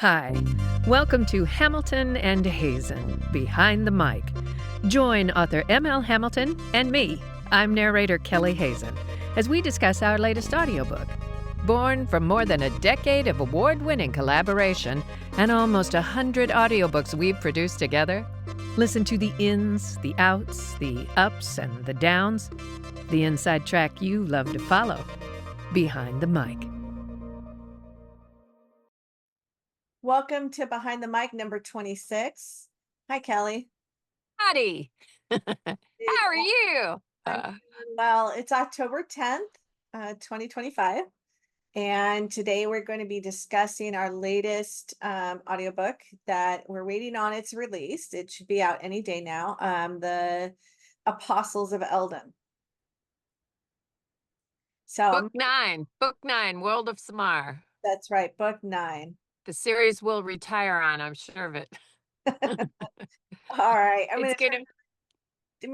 Hi, welcome to Hamilton and Hazen, Behind the Mic. Join author M.L. Hamilton and me, I'm narrator Kelley Hazen, as we discuss our latest audiobook. Born from more than a decade of award-winning collaboration and almost 100 audiobooks we've produced together, listen to the ins, the outs, the ups, and the downs, the inside track you love to follow, Behind the Mic. Welcome to Behind the Mic number 26. Hi, Kelley. Howdy! How are you? I'm doing well. It's October 10th, 2025. And today we're going to be discussing our latest audiobook that we're waiting on its release. It should be out any day now. The Apostles of Eldon. So Book nine, World of Samar. that's right, book 9. The series will retire on, I'm sure of it. All right, I'm It's going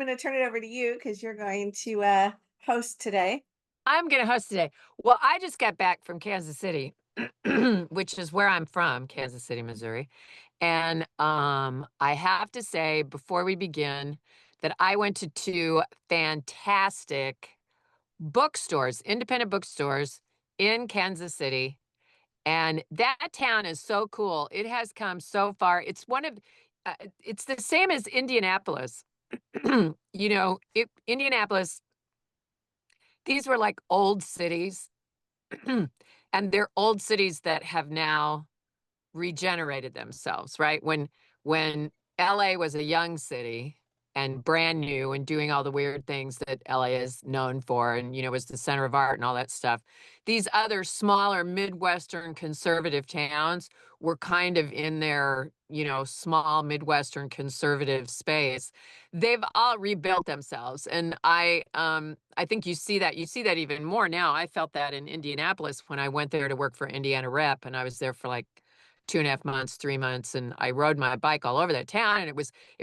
to turn it over to you because you're going to host today. I'm gonna host today. Well, I just got back from Kansas City, which is where I'm from, Kansas City, Missouri. And I have to say, before we begin, that I went to 2 fantastic bookstores, independent bookstores in Kansas City. And that town is so cool. It has come so far. It's it's the same as Indianapolis. Indianapolis, these were like old cities, and they're old cities that have now regenerated themselves, right? When LA was a young city and brand new and doing all the weird things that LA is known for and was the center of art and all that stuff. These other smaller Midwestern conservative towns were kind of in their, small Midwestern conservative space. They've all rebuilt themselves. And I think you see that even more now. I felt that in Indianapolis when I went there to work for Indiana Rep, and I was there for like 2.5 months, 3 months, and I rode my bike all over that town, and it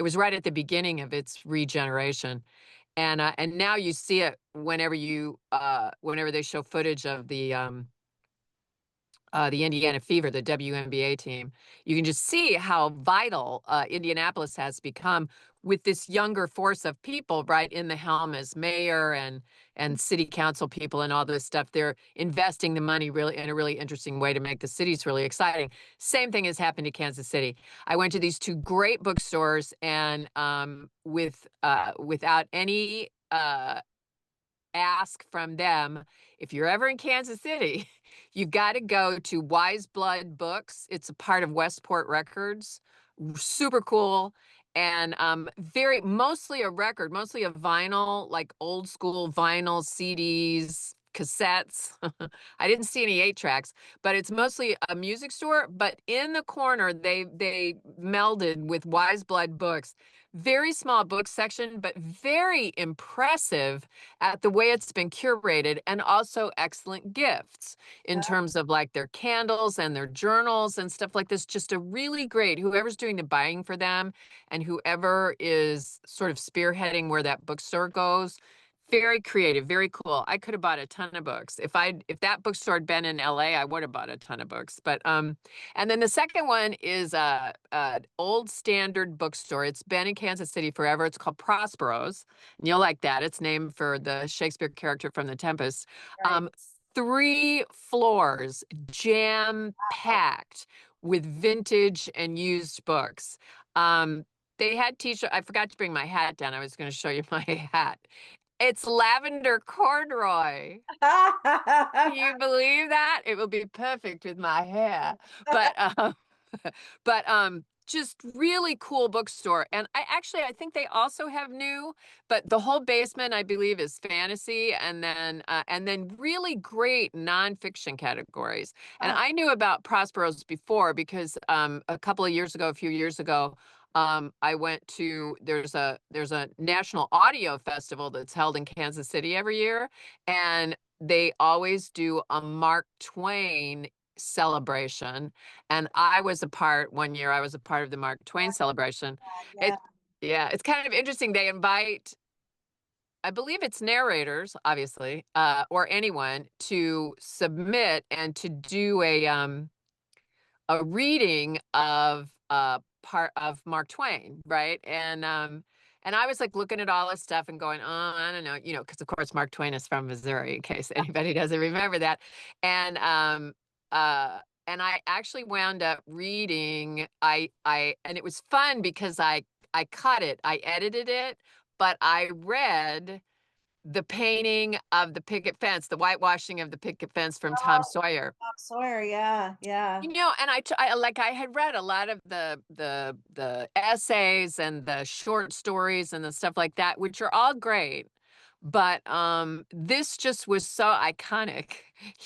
was right at the beginning of its regeneration, and now you see it whenever they show footage of the Indiana Fever, the WNBA team. You can just see how vital Indianapolis has become with this younger force of people right in the helm as mayor and city council people and all this stuff. They're investing the money really in a really interesting way to make the cities really exciting. Same thing has happened to Kansas City. I went to these 2 great bookstores and without any ask from them, if you're ever in Kansas City, you've got to go to Wise Blood Books. It's a part of Westport Records. Super cool. And mostly a record, mostly a vinyl, like old school vinyl CDs, cassettes. I didn't see any 8-tracks, but it's mostly a music store. But in the corner, they melded with Wise Blood Books. Very small book section, but very impressive at the way it's been curated, and also excellent gifts in terms of like their candles and their journals and stuff like this. Just a really great, whoever's doing the buying for them and whoever is sort of spearheading where that bookstore goes. Very creative, very cool. I could have bought a ton of books. If that bookstore had been in LA, I would have bought a ton of books. But and then the second one is a old standard bookstore. It's been in Kansas City forever. It's called Prospero's. And you'll like that. It's named for the Shakespeare character from The Tempest. Right. 3 floors jam-packed with vintage and used books. They had t-shirt. I forgot to bring my hat down. I was going to show you my hat. It's lavender corduroy. Can you believe that? It will be perfect with my hair. But just really cool bookstore. And I think they also have new, but the whole basement I believe is fantasy, and then really great nonfiction categories. And I knew about Prospero's before because a few years ago, I went to there's a national audio festival that's held in Kansas City every year, and they always do a Mark Twain celebration. And one year I was a part of the Mark Twain celebration. Yeah. Yeah, it's kind of interesting. They invite, I believe it's narrators, obviously, or anyone to submit and to do a reading of part of Mark Twain, right? And I was like looking at all this stuff and going, oh, I don't know, because of course Mark Twain is from Missouri, in case anybody doesn't remember that. And uh and I actually wound up reading, and it was fun because I cut it, I edited it, but I read the painting of the picket fence, the whitewashing of the picket fence from Tom Oh, Sawyer. Tom Sawyer, yeah, yeah. And I had read a lot of the essays and the short stories and the stuff like that, which are all great. But this just was so iconic,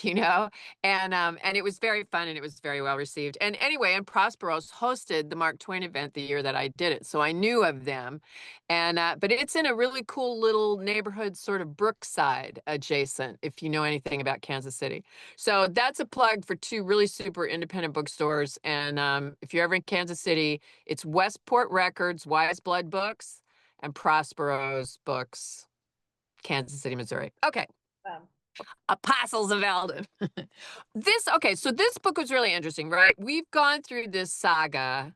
you know, and it was very fun and it was very well received. And anyway, and Prosperos hosted the Mark Twain event the year that I did it, so I knew of them. And but it's in a really cool little neighborhood, sort of Brookside adjacent, if you know anything about Kansas City. So that's a plug for two really super independent bookstores. And if you're ever in Kansas City, it's Westport Records, Wise Blood Books, and Prospero's Books, Kansas City, Missouri. Okay. Um, Apostles of Eldon. So this book was really interesting, right? We've gone through this saga.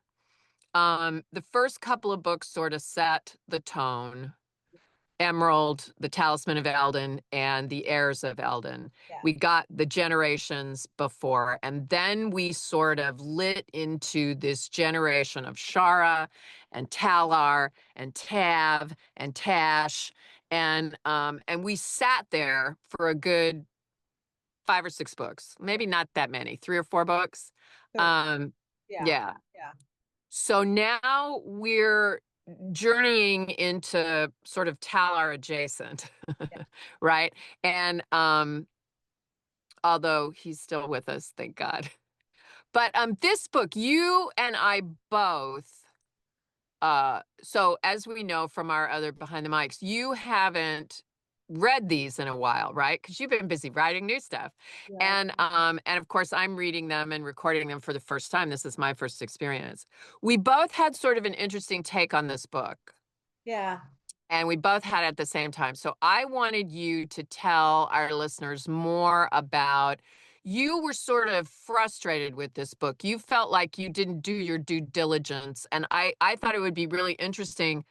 The first couple of books sort of set the tone. Emerald, the Talisman of Eldon, and the Heirs of Eldon. yeah. We got the generations before, and then we sort of lit into this generation of Shara and Talar and Tav and Tash, and we sat there for a good 5 or 6 books, maybe not that many, 3 or 4 books. So, Um, yeah, yeah. yeah, So now we're journeying into sort of Talar adjacent, yeah, right? And although he's still with us, thank God. But this book, you and I both, so as we know from our other behind the mics, you haven't read these in a while, right? Because you've been busy writing new stuff. yeah, And of course I'm reading them and recording them for the first time. This is my first experience. We both had sort of an interesting take on this book. yeah. And we both had it at the same time. So I wanted you to tell our listeners more about, you were sort of frustrated with this book. You felt like you didn't do your due diligence. And I thought it would be really interesting,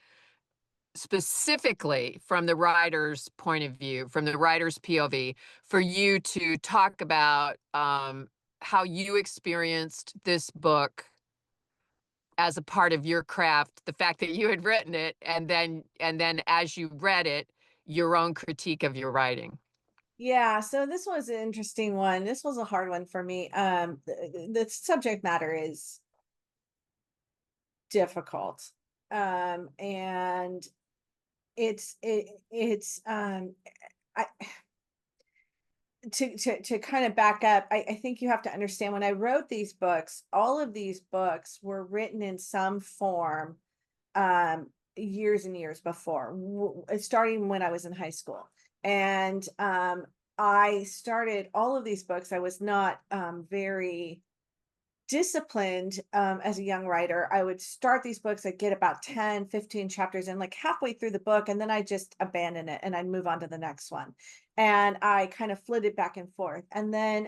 specifically from the writer's point of view, from the writer's POV, for you to talk about how you experienced this book as a part of your craft, the fact that you had written it, and then as you read it, your own critique of your writing. Yeah, so this was an interesting one. This was a hard one for me. The subject matter is difficult. And it's I to kind of back up, I think you have to understand, when I wrote these books, all of these books were written in some form years and years before, starting when I was in high school. And I started all of these books. I was not very disciplined as a young writer. I would start these books, I'd get about 10, 15 chapters in, like halfway through the book, and then I just abandon it and I'd move on to the next one. And I kind of flitted back and forth. And then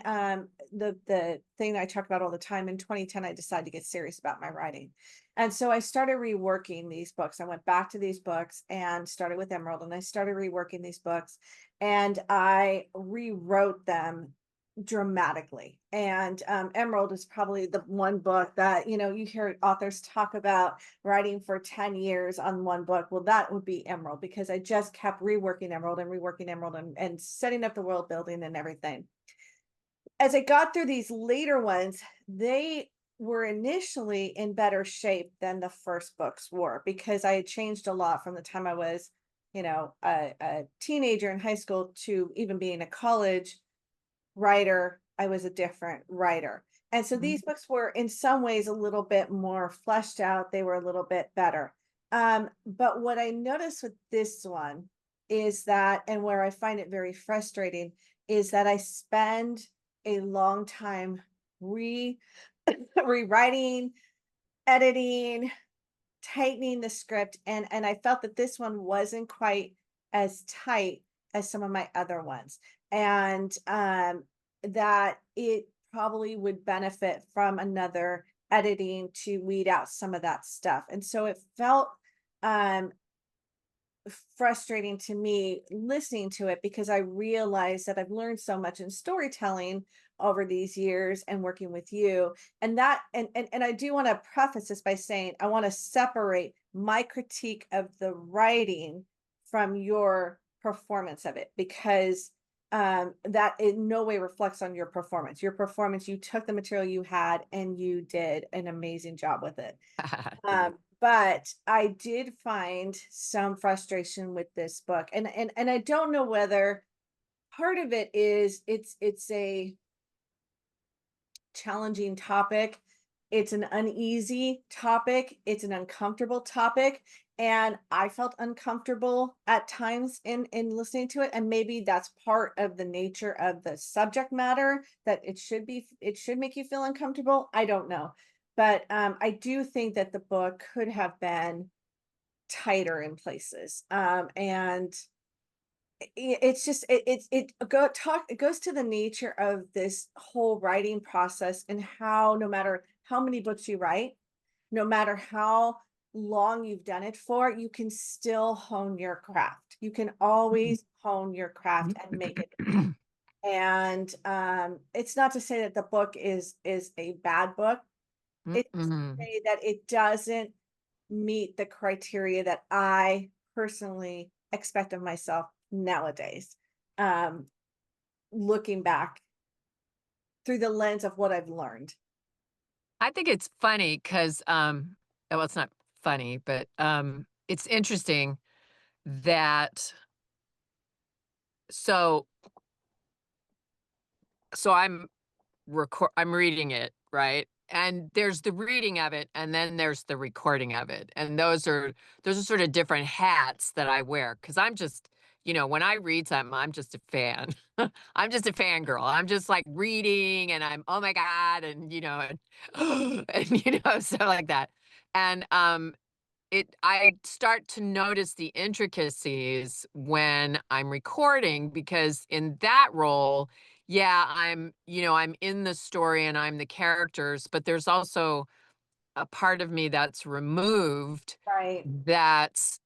the thing I talk about all the time, in 2010, I decided to get serious about my writing. And so I started reworking these books. I went back to these books and started with Emerald, and I started reworking these books, and I rewrote them dramatically. And Emerald is probably the one book that, you hear authors talk about writing for 10 years on one book. Well, that would be Emerald, because I just kept reworking Emerald and reworking Emerald, and setting up the world building and everything. As I got through these later ones, they were initially in better shape than the first books were, because I had changed a lot from the time I was, a teenager in high school to even being a college writer. I was a different writer. And so Mhm. these books were in some ways a little bit more fleshed out. They were a little bit better. But what I noticed with this one is that, and where I find it very frustrating, is that I spend a long time re rewriting, editing, tightening the script, and I felt that this one wasn't quite as tight as some of my other ones. And that it probably would benefit from another editing to weed out some of that stuff. And so it felt um frustrating to me listening to it because I realized that I've learned so much in storytelling over these years and working with you. And that and I do want to preface this by saying I want to separate my critique of the writing from your performance of it, because that in no way reflects on your performance. Your performance, you took the material you had and you did an amazing job with it. Thank But I did find some frustration with this book, and I don't know whether part of it is it's a challenging topic. It's an uneasy topic. It's an uncomfortable topic. And I felt uncomfortable at times in listening to it. And maybe that's part of the nature of the subject matter, that it should make you feel uncomfortable. I don't know. But I do think that the book could have been tighter in places. And it's just it goes to the nature of this whole writing process, and how no matter how many books you write, no matter how long you've done it for, you can still hone your craft. You can always hone your craft and make it. you. And it's not to say that the book is a bad book. It's to Mm-mm. say that it doesn't meet the criteria that I personally expect of myself nowadays. Um, Looking back through the lens of what I've learned. I think it's funny because, well, it's not funny, but it's interesting that so I'm reading it, right? And there's the reading of it, and then there's the recording of it. And those are sort of different hats that I wear, because I'm just, when I read something, I'm just a fan. I'm just a fangirl. I'm just like reading and I'm, oh my God, and and so like that. And I start to notice the intricacies when I'm recording, because in that role, yeah, I'm in the story and I'm the characters, but there's also a part of me that's removed, Right. that's,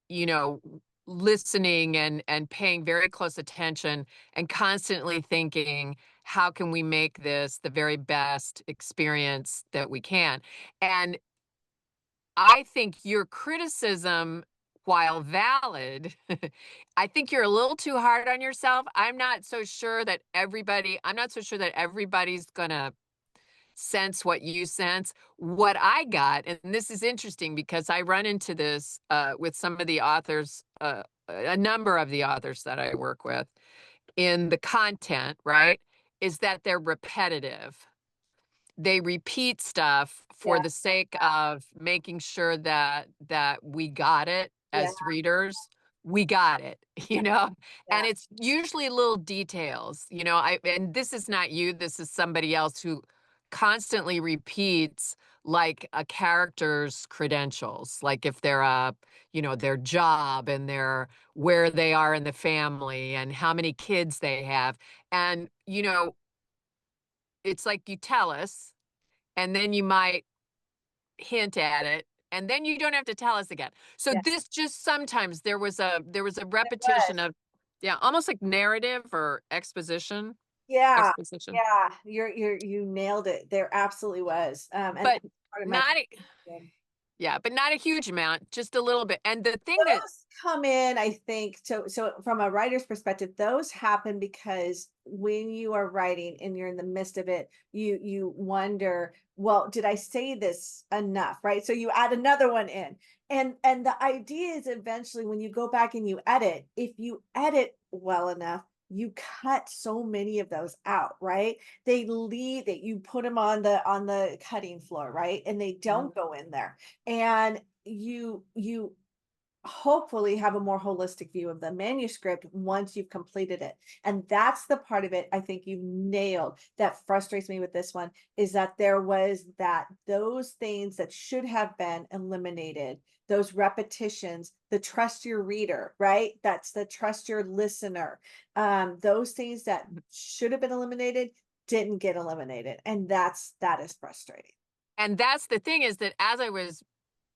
listening and paying very close attention and constantly thinking, how can we make this the very best experience that we can? And I think your criticism, while valid, I think you're a little too hard on yourself. I'm not so sure that everybody's gonna sense what you sense. What I got, and this is interesting because I run into this with some of the authors, a number of the authors that I work with in the content, right? Is that they're repetitive. They repeat stuff Yeah. for the sake of making sure that we got it Yeah. as readers. We got it, you know? Yeah. And it's usually little details, and this is not you, this is somebody else who constantly repeats like a character's credentials, like if they're their job and their where they are in the family and how many kids they have. And, it's like you tell us, and then you might hint at it, and then you don't have to tell us again. So Yeah. this just sometimes there was a It repetition was. of, yeah, almost like narrative or exposition. Yeah. Exposition. Yeah. You nailed it. There absolutely was. And But that's part of my not a, thing. yeah, but not a huge amount, just a little bit. And the thing that Those come in, I think, so from a writer's perspective, those happen because when you are writing and you're in the midst of it, you wonder, well, did I say this enough? Right. So you add another one in. And the idea is eventually when you go back and you edit, if you edit well enough, you cut so many of those out, right? They leave that you put them on the cutting floor, right? And they don't go in there. And you hopefully have a more holistic view of the manuscript once you've completed it. And that's the part of it I think you nailed that frustrates me with this one, is that there was that those things that should have been eliminated, those repetitions, the trust your reader, right? That's the trust your listener. Those things that should have been eliminated didn't get eliminated. And that is frustrating. And that's the thing, is that as I was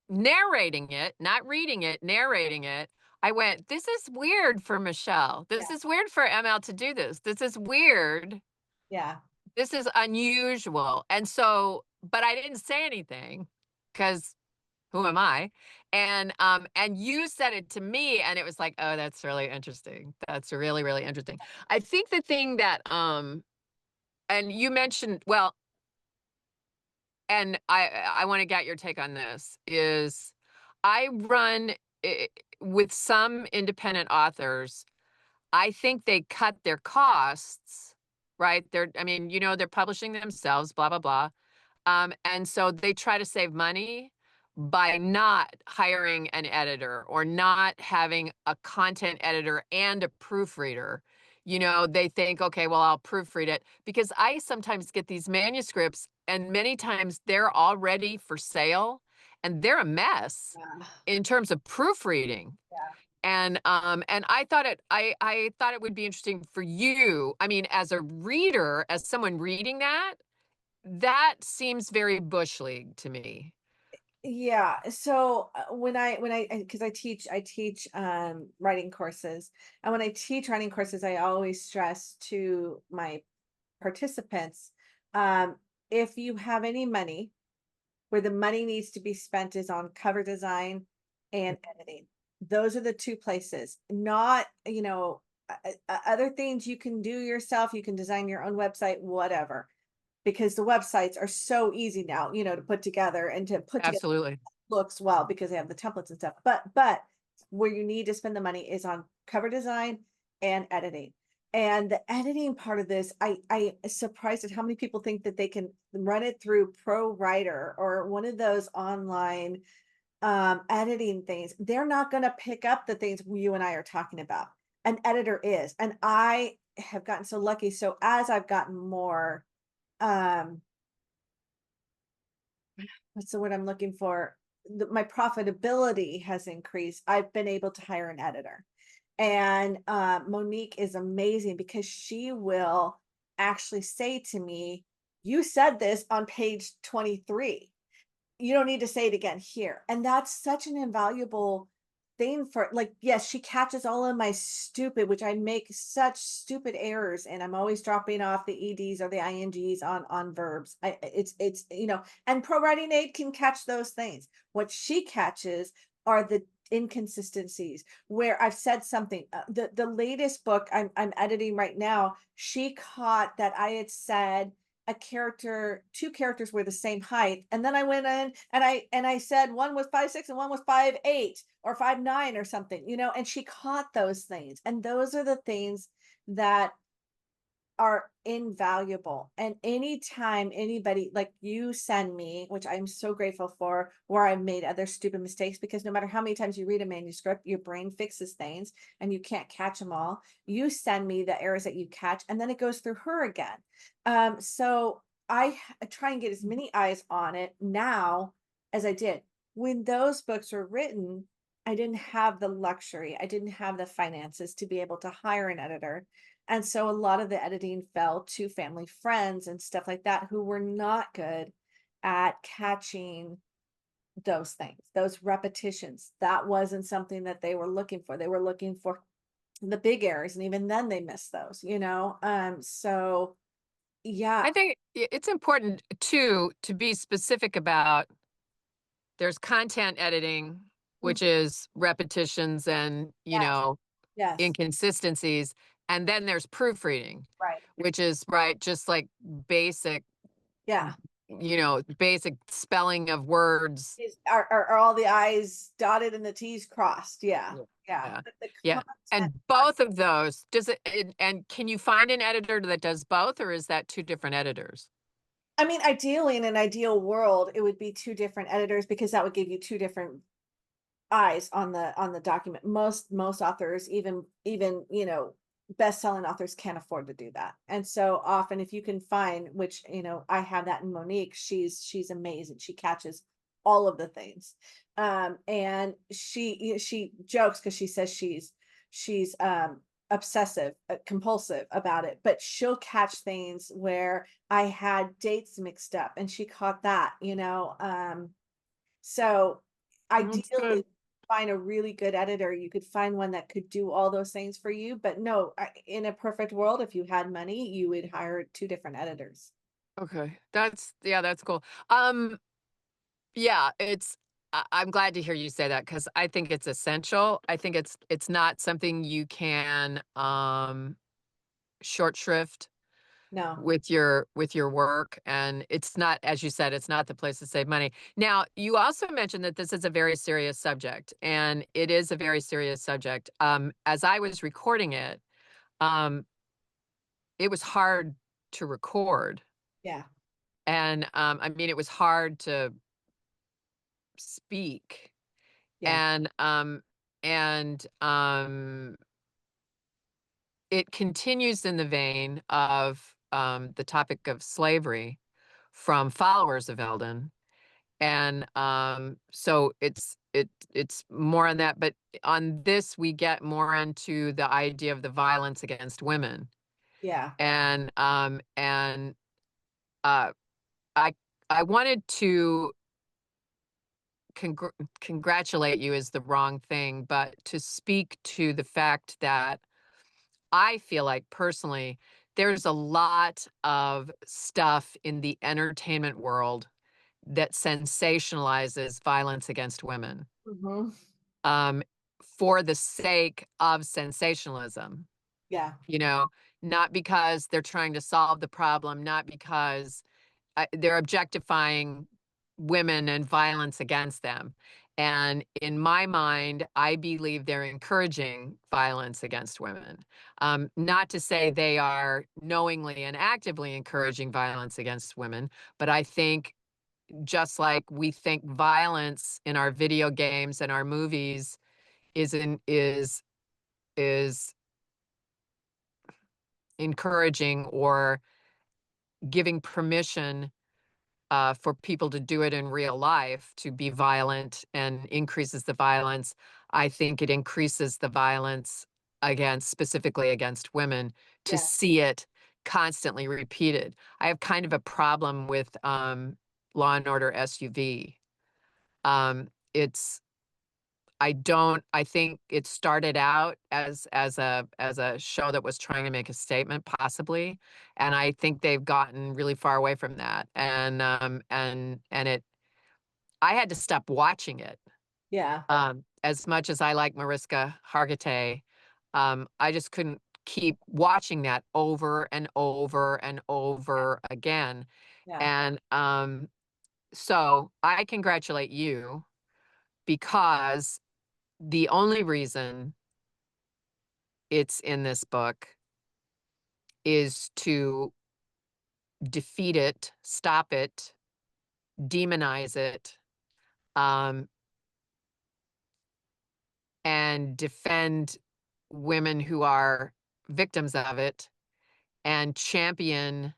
narrating it, not reading it, narrating it, I went, "This is weird for Michelle. Yeah. This is weird for ML to do this. This is weird. Yeah. This is unusual." And so, but I didn't say anything because who am I? And you said it to me, and it was like, "Oh, that's really interesting. That's really, really interesting." I think the thing that, and you mentioned, well, and I want to get your take on this, is I run with some independent authors. I think they cut their costs, right? I mean, they're publishing themselves, blah, blah, blah. And so they try to save money by not hiring an editor or not having a content editor and a proofreader. They think, okay, well, I'll proofread it, because I sometimes get these manuscripts and many times they're all ready for sale and they're a mess Yeah. in terms of proofreading. Yeah. And I thought it would be interesting for you. I mean, as a reader, as someone reading that seems very bush league to me. Yeah. So when I because I teach writing courses, and when I teach writing courses, I always stress to my participants, um, if you have any money, where the money needs to be spent is on cover design and editing. Those are the two places, not, other things you can do yourself. You can design your own website, whatever, because the websites are so easy now, to put together and to put together Absolutely. looks well because they have the templates and stuff. But where you need to spend the money is on cover design and editing. And the editing part of this, I surprised at how many people think that they can run it through Pro Writer or one of those online editing things. They're not going to pick up the things you and I are talking about. An editor is. And I have gotten so lucky. So as I've gotten more um what's the word I'm looking for? My profitability has increased. I've been able to hire an editor. And Monique is amazing because she will actually say to me, "You said this on page 23. You don't need to say it again here." And that's such an invaluable thing for, like, yes, she catches all of my stupid, which I make such stupid errors, and I'm always dropping off the eds or the ings on verbs. It's and Pro Writing Aid can catch those things. What she catches are the inconsistencies where I've said something. The latest book I'm editing right now, she caught that I had said two characters were the same height, and then I went in and I said one was 5'6" and one was 5'8" or 5'9" or something, and she caught those things, and those are the things that are invaluable. And anytime anybody like you send me, which I'm so grateful for, where I've made other stupid mistakes, because no matter how many times you read a manuscript, your brain fixes things and you can't catch them all. You send me the errors that you catch, and then it goes through her again. So I try and get as many eyes on it now as I did. When those books were written, I didn't have the luxury, I didn't have the finances to be able to hire an editor, and so a lot of the editing fell to family friends and stuff like that who were not good at catching those things, those repetitions. That wasn't something that they were looking for. They were looking for the big errors, and even then they missed those. So yeah. I think it's important too to be specific about, there's content editing, Mhm. which is repetitions and, Yes, yes, inconsistencies, and then there's proofreading, right. which is, right, just like basic, Yeah. basic spelling of words. Are all the I's dotted and the T's crossed? Yeah. Yeah. Yeah. Yeah. But the Yeah. content And part, both of those, does it, and can you find an editor that does both, or is that two different editors? I mean, ideally, in an ideal world, it would be two different editors because that would give you two different eyes on the document. Most authors, even best-selling authors, can't afford to do that. And so often, if you can find, which I have that in Monique, she's amazing. She catches all of the things. And she jokes because she says she's obsessive, compulsive about it, but she'll catch things where I had dates mixed up and she caught that, so That's good. ideally find a really good editor. You could find one that could do all those things for you, but no, in a perfect world, if you had money, you would hire two different editors. Okay. That's cool. Yeah, I'm glad to hear you say that because I think it's essential. I think it's not something you can short shrift No. with your work, and it's not, as you said, it's not the place to save money. Now, you also mentioned that this is a very serious subject, and it is a very serious subject. As I was recording um, it was hard to record, Yeah. and I mean, it was hard to speak, Yeah. and and it continues in the vein of the topic of slavery from followers of Eldon. And, so it's more on that, but on this, we get more into the idea of the violence against women. Yeah. And, uh, I I wanted to congratulate you is the wrong thing, but to speak to the fact that I feel like personally, there's a lot of stuff in the entertainment world that sensationalizes violence against women, Hmm. um, for the sake of sensationalism, Yeah. you know, not because they're trying to solve the problem, not because they're objectifying women and violence against them. And in my mind, I believe they're encouraging violence against women. Not to say they are knowingly and actively encouraging violence against women, but I think just like we think violence in our video games and our movies is in, is encouraging or giving permission for people to do it in real life, to be violent and increases the violence. I think it increases the violence against, specifically against women, to Yeah. see it constantly repeated. I have kind of a problem with Law and Order SUV. It's I think it started out as a show that was trying to make a statement possibly, and I think they've gotten really far away from that, and it I had to stop watching it. Yeah. As much as I like Mariska Hargitay, I just couldn't keep watching that over and over and over again, Yeah. and, so I congratulate you because the only reason it's in this book is to defeat it, stop it, demonize it, um, and defend women who are victims of it and champion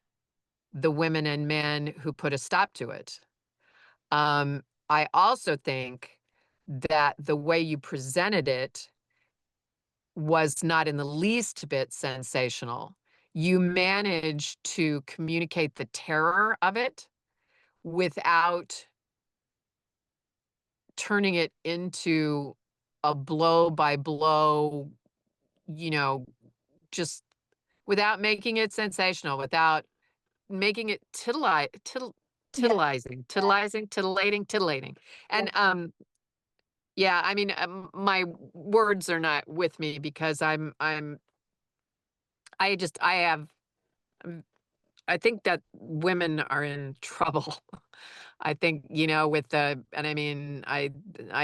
the women and men who put a stop to it. I also think that the way you presented it was not in the least bit sensational. You managed to communicate the terror of it without turning it into a blow by blow, you know, just without making it sensational, without making it Yeah. Yeah. titillating. Yeah. And yeah, I mean, my words are not with me because I have um, I think that women are in trouble. I think, with and I mean, I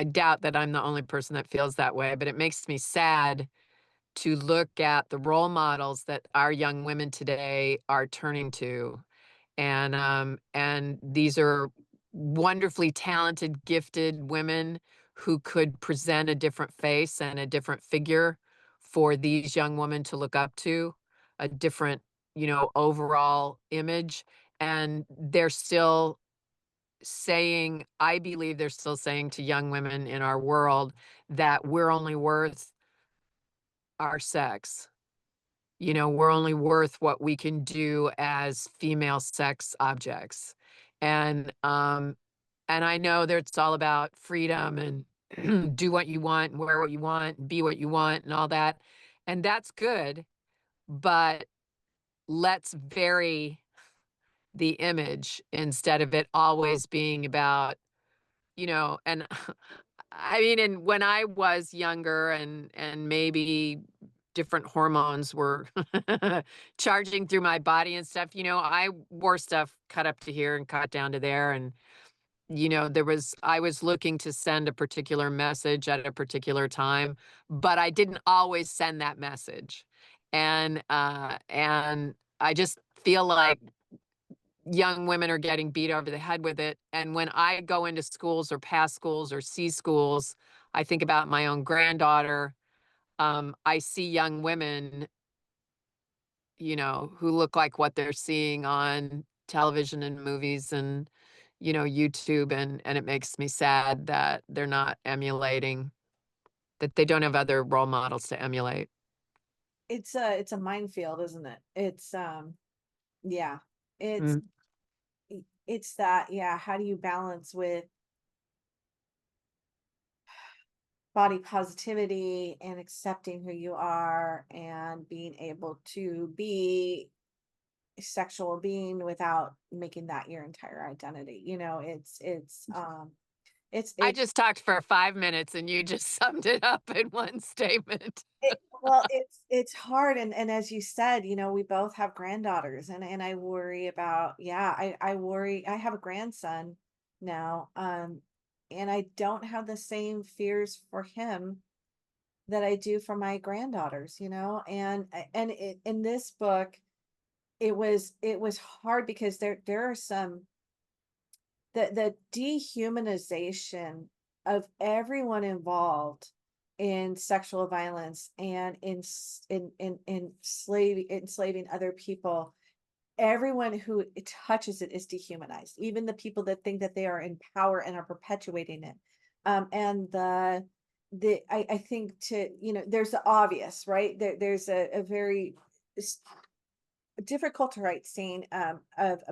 doubt that I'm the only person that feels that way, but it makes me sad to look at the role models that our young women today are turning to. And these are wonderfully talented, gifted women who could present a different face and a different figure for these young women to look up to, a different, overall image. And they're still saying, I believe they're still saying to young women in our world that we're only worth our sex. we're only worth what we can do as female sex objects. And, um, and I know that it's all about freedom and do what you want, and wear what you want, and be what you want, and all that. And that's good, but let's vary the image instead of it always being about, and I mean, and when I was younger and maybe different hormones were charging through my body and stuff, I wore stuff cut up to here and cut down to there. And, I was looking to send a particular message at a particular time, but I didn't always send that message. And I just feel like young women are getting beat over the head with it. And when I go into schools or past schools or see schools, I think about my own granddaughter. I see young women, who look like what they're seeing on television and movies and, YouTube. And it makes me sad that they're not emulating, that they don't have other role models to emulate. It's a minefield, isn't it? Yeah. It's Mm. it's that, yeah, how do you balance with body positivity and accepting who you are and being able to be a sexual being without making that your entire identity. I It's just talked for 5 minutes and you just summed it up in one statement. it's hard, and as you said, we both have granddaughters, and I worry about, yeah, I worry. I have a grandson now, and I don't have the same fears for him that I do for my granddaughters, in this book, it was hard because there are some, the dehumanization of everyone involved in sexual violence and in enslaving other people. Everyone who it touches it is dehumanized, even the people that think that they are in power and are perpetuating it. And I think, there's the obvious, right? There's a very difficult to write scene, of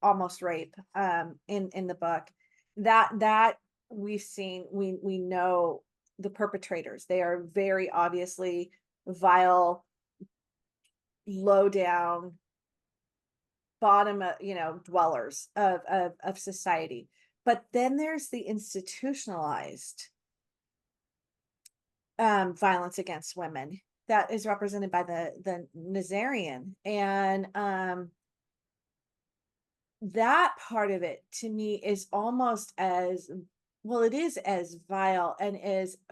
almost rape, in the book, that we've seen. We know the perpetrators. They are very obviously vile, low down, bottom, dwellers of society. But then there's the institutionalized violence against women that is represented by the Nazarian. And that part of it to me is almost as, well, it is as vile and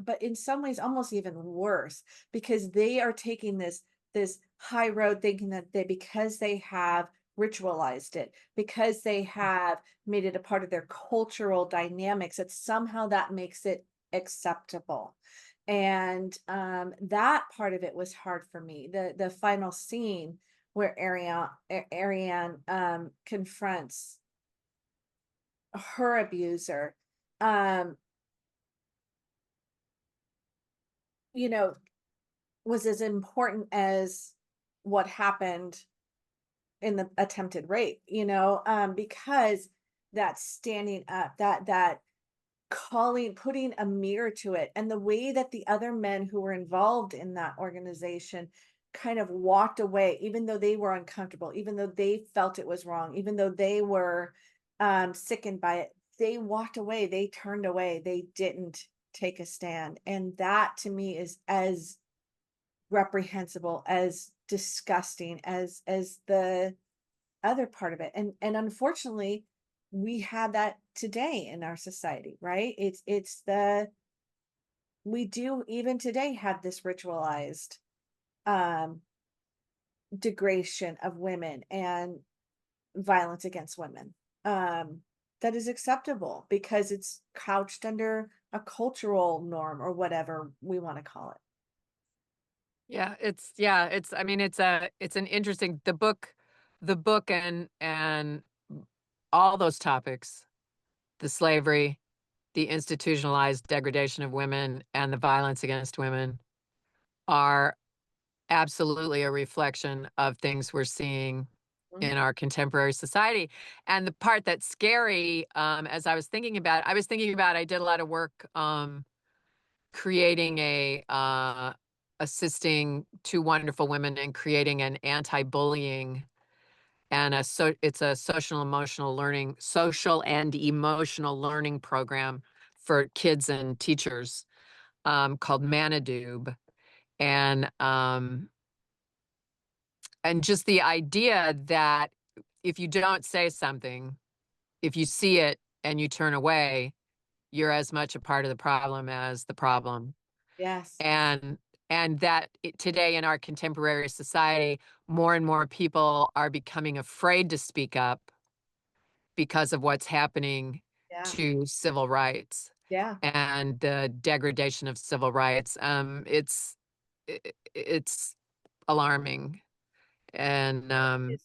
but in some ways almost even worse, because they are taking this high road, thinking that because they have ritualized it, because they have made it a part of their cultural dynamics, that somehow that makes it acceptable. And that part of it was hard for me. The final scene where Ariane confronts her abuser, um, you know, was as important as what happened in the attempted rape, because that standing up, that calling, putting a mirror to it, and the way that the other men who were involved in that organization kind of walked away, even though they were uncomfortable, even though they felt it was wrong, even though they were sickened by it. They walked away, they turned away, they didn't take a stand. And that to me is as reprehensible, as disgusting as the other part of it. And unfortunately, we have that today in our society, right? It's the we do even today have this ritualized um degradation of women and violence against women, that is acceptable because it's couched under a cultural norm or whatever we want to call it. I mean, it's an interesting, the book and all those topics, the slavery, the institutionalized degradation of women, and the violence against women are absolutely a reflection of things we're seeing Mhm. in our contemporary society. And the part that's scary, as I was thinking about, I did a lot of work, creating assisting two wonderful women in creating an anti-bullying and it's a social and emotional learning program for kids and teachers, called Manadoob. And, and just the idea that if you don't say something, if you see it and you turn away, you're as much a part of the problem as the problem. Yes. And that today in our contemporary society, more and more people are becoming afraid to speak up because of what's happening Yeah. to civil rights Yeah. and the degradation of civil rights. It's alarming. And And the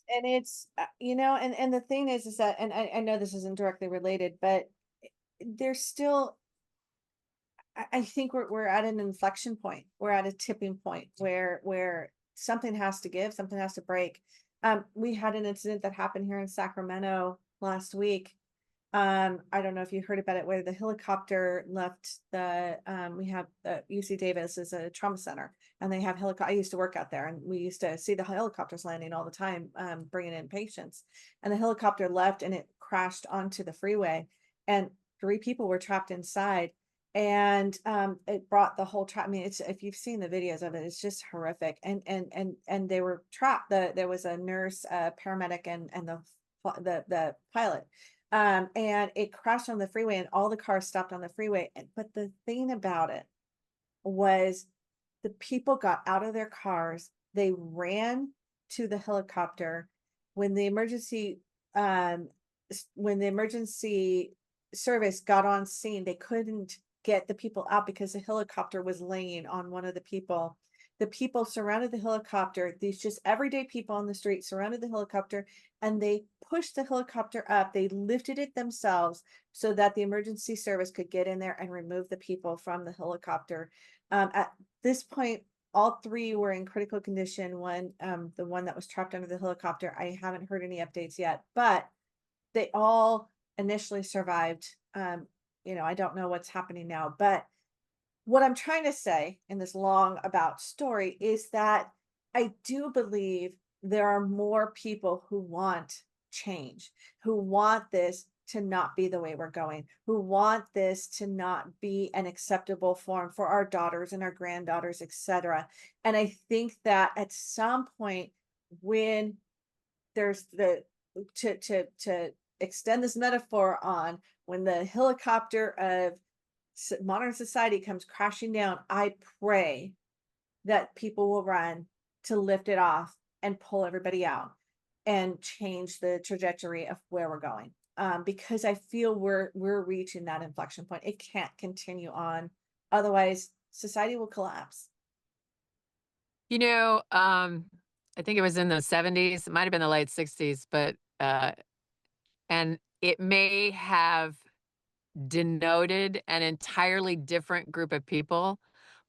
thing is that, and I know this isn't directly related, but there's still, I think we're at an inflection point. We're at a tipping point where something has to give, something has to break. We had an incident that happened here in Sacramento last week. I don't know if you heard about it, where the helicopter left we have UC Davis is a trauma center, and they have helicopter. I used to work out there, and we used to see the helicopters landing all the time, bringing in patients. And the helicopter left, and it crashed onto the freeway, and three people were trapped inside. And it brought the whole trap. I mean, it's, if you've seen the videos of it, it's just horrific. And they were trapped. There was a nurse, paramedic, and the pilot, and it crashed on the freeway, and all the cars stopped on the freeway. But the thing about it was, the people got out of their cars, they ran to the helicopter. When the emergency when the emergency service got on scene, they couldn't get the people out because the helicopter was laying on one of the people. The people surrounded the helicopter, these just everyday people on the street surrounded the helicopter, and they pushed the helicopter up. They lifted it themselves so that the emergency service could get in there and remove the people from the helicopter. At this point, all three were in critical condition. The one that was trapped under the helicopter, I haven't heard any updates yet, but they all initially survived. I don't know what's happening now, but what I'm trying to say in this long about story is that I do believe there are more people who want change, who want this to not be the way we're going, who want this to not be an acceptable form for our daughters and our granddaughters, etc. And I think that at some point, when there's the to extend this metaphor on, when the helicopter of modern society comes crashing down, I pray that people will run to lift it off and pull everybody out and change the trajectory of where we're going. Because I feel we're reaching that inflection point. It can't continue on, otherwise society will collapse. you know, I think it was in the 70s, it might have been the late 60s, but and it may have denoted an entirely different group of people,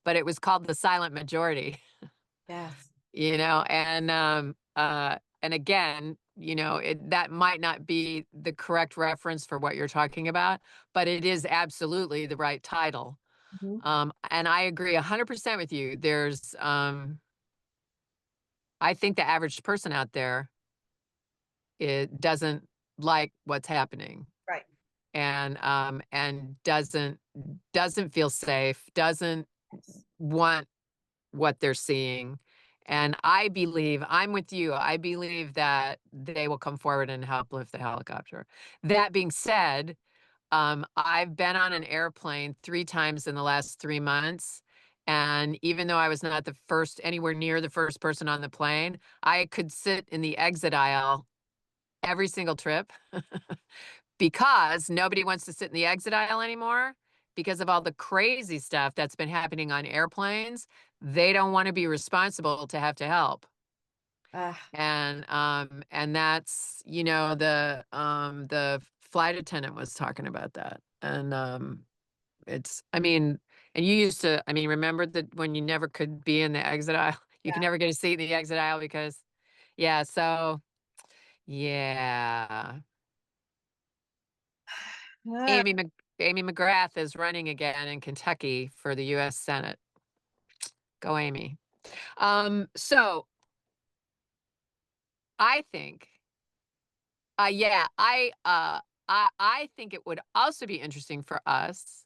but it was called the silent majority. Yes. And again, that might not be the correct reference for what you're talking about, but it is absolutely the right title. Mhm. And I agree 100% with you. I think the average person out there, it doesn't like what's happening Right. and doesn't feel safe, doesn't Yes. want what they're seeing. And I'm with you. I believe that they will come forward and help lift the helicopter. That being said, I've been on an airplane 3 times in the last 3 months, and even though I was not anywhere near the first person on the plane, I could sit in the exit aisle every single trip because nobody wants to sit in the exit aisle anymore because of all the crazy stuff that's been happening on airplanes. They don't wanna be responsible to have to help. Ah, And that's, the flight attendant was talking about that. And, it's I mean, and you used to I mean, remember that when you never could be in the exit aisle? You can never get a seat in the exit aisle because yeah, so yeah. Yeah. Amy Mc Amy McGrath is running again in Kentucky for the US Senate. Go Amy. So I think, yeah, I think it would also be interesting for us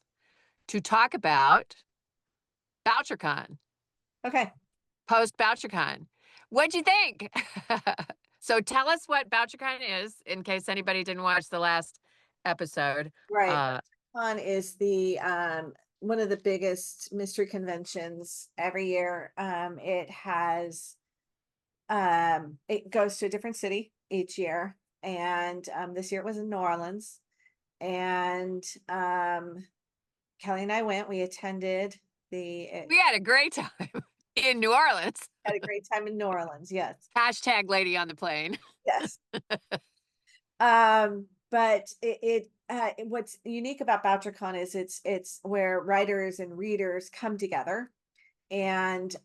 to talk about BoucherCon, Okay. post BoucherCon. What'd you think? So tell us what BoucherCon is in case anybody didn't watch the last episode. Right. Uh, Con is the one of the biggest mystery conventions every year. It goes to a different city each year. And this year it was in New Orleans. And Kelly and I went, we attended we had a great time in New Orleans. had a great time in New Orleans. Yes. Hashtag lady on the plane. Yes. But what's unique about BoucherCon is it's where writers and readers come together and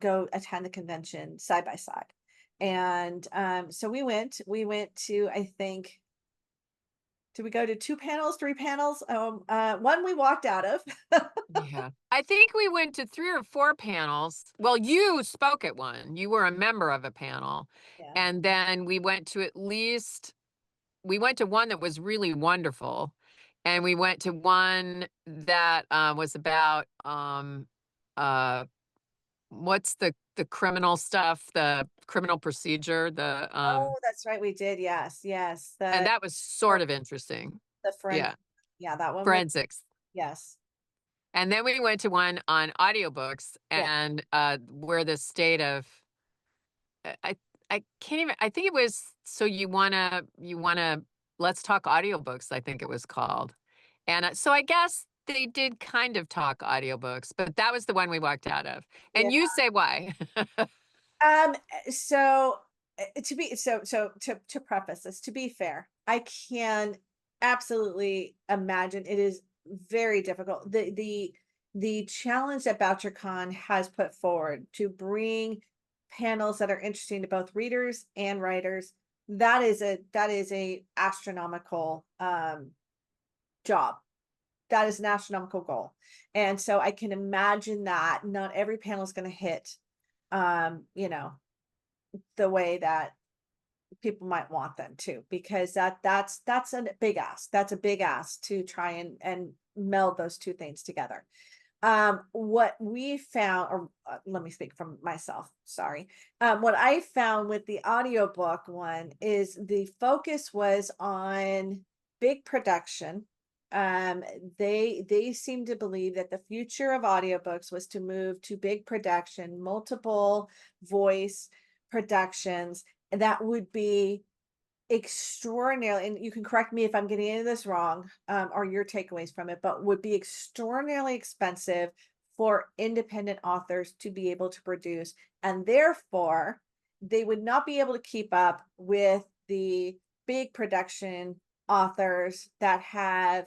go attend the convention side by side. And so we went to, I think, did we go to two panels, three panels? One we walked out of. Yeah. I think we went to 3 or 4 panels. Well, you spoke at one. You were a member of a panel. Yeah. And then we went to one that was really wonderful. And we went to one that was about uh what's the criminal stuff, the criminal procedure, Oh, that's right. We did. Yes. Yes. and that was For- sort of interesting. the friend. Yeah. Yeah, that one was, Forensics. yes. And then we went to one on audiobooks Yeah. and where the state of I can't even I think it was so you wanna let's talk audiobooks, I think it was called. And so I guess they did kind of talk audiobooks, but that was the one we walked out of. Yeah. And you say why? So to be to preface this, to be fair, I can absolutely imagine it is very difficult. The challenge that BoucherCon has put forward to bring panels that are interesting to both readers and writers, that is a astronomical job. That is an astronomical goal. And so I can imagine that not every panel is going to hit you know, the way that people might want them to, because that's a big ask. That's a big ask to try and meld those two things together. What we found, or let me speak from myself, sorry. What I found with the audiobook one is the focus was on big production. Um, they seem to believe that the future of audiobooks was to move to big production, multiple voice productions that would be extraordinarily, and you can correct me if I'm getting any of this wrong, or your takeaways from it, but would be extraordinarily expensive for independent authors to be able to produce. And therefore, they would not be able to keep up with the big production authors that have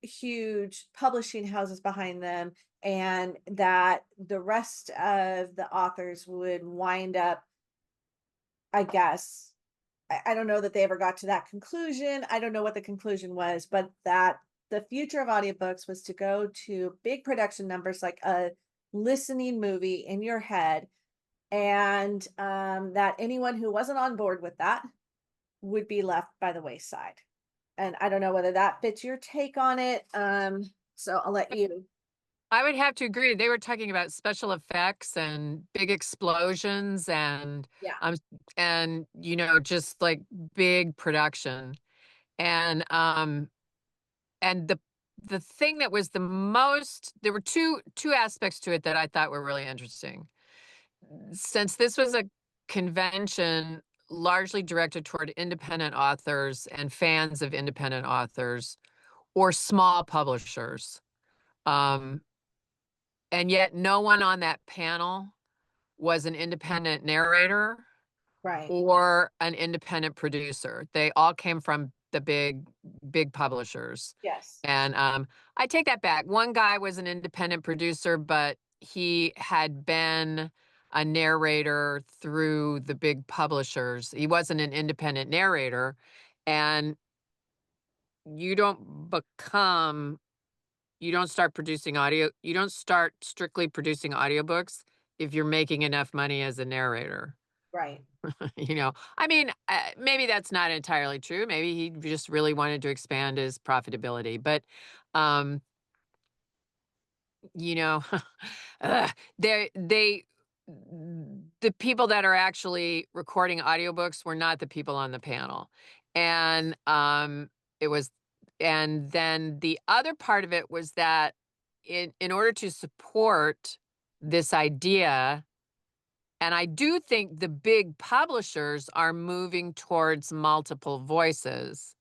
huge publishing houses behind them, and that the rest of the authors would wind up, I guess, I don't know that they ever got to that conclusion. I don't know what the conclusion was, but that the future of audiobooks was to go to big production numbers, like a listening movie in your head, and that anyone who wasn't on board with that would be left by the wayside. And I don't know whether that fits your take on it. So I'll let you. I would have to agree. They were talking about special effects and big explosions Yeah. um and just like big production. And the thing that was the most there were two aspects to it that I thought were really interesting. Since this was a convention largely directed toward independent authors and fans of independent authors or small publishers. Um and yet no one on that panel was an independent narrator Right. or an independent producer. They all came from the big publishers. Yes. And I take that back. One guy was an independent producer, but he had been a narrator through the big publishers. He wasn't an independent narrator, and you don't become you don't start producing audio you don't start strictly producing audiobooks if you're making enough money as a narrator. Right. I mean, maybe that's not entirely true. Maybe he just really wanted to expand his profitability, but um you know, ugh, they the people that are actually recording audiobooks were not the people on the panel. And it was and then the other part of it was that in order to support this idea, and I do think the big publishers are moving towards multiple voices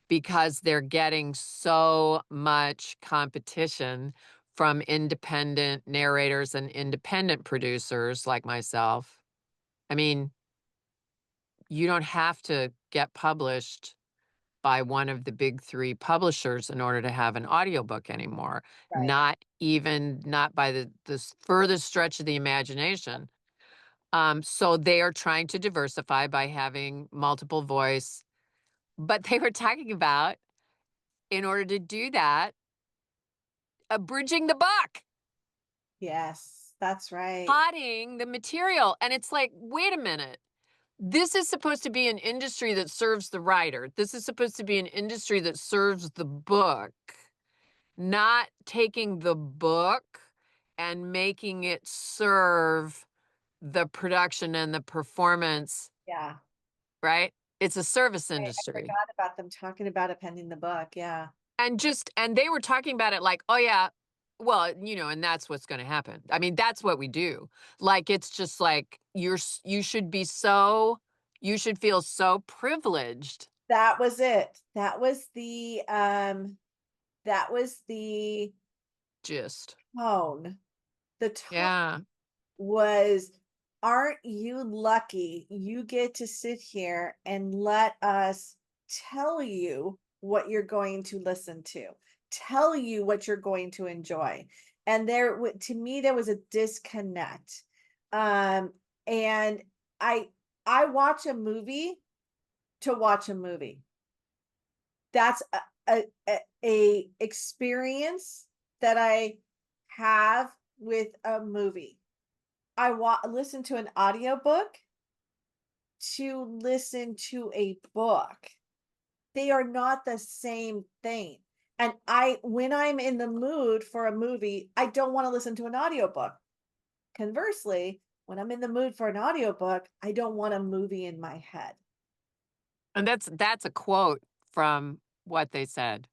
because they're getting so much competition from independent narrators and independent producers like myself. I mean, you don't have to get published by one of the big 3 publishers in order to have an audiobook anymore. Right. Not by the furthest stretch of the imagination. So they are trying to diversify by having multiple voice, but they were talking about, in order to do that, abridging the book, Yes, that's right. cutting the material. And it's like, wait a minute. This is supposed to be an industry that serves the writer. This is supposed to be an industry that serves the book, not taking the book and making it serve the production and the performance, Yeah. right? It's a service I industry. forgot about them talking about appending the book. Yeah. And they were talking about it like, "Oh, yeah, well, and that's what's gonna happen." I mean, that's what we do. Like, it's just like, you should feel so privileged. That was it. That was the Just tone. The tone Yeah. was, aren't you lucky you get to sit here and let us tell you what you're going to listen to, tell you what you're going to enjoy. And to me, there was a disconnect. Um, and I, I watch a movie to watch a movie. That's a experience that I have with a movie. Listen to an audiobook to listen to a book. They are not the same thing. And when I'm in the mood for a movie, I don't want to listen to an audiobook. Conversely, when I'm in the mood for an audiobook, I don't want a movie in my head. And that's a quote from what they said,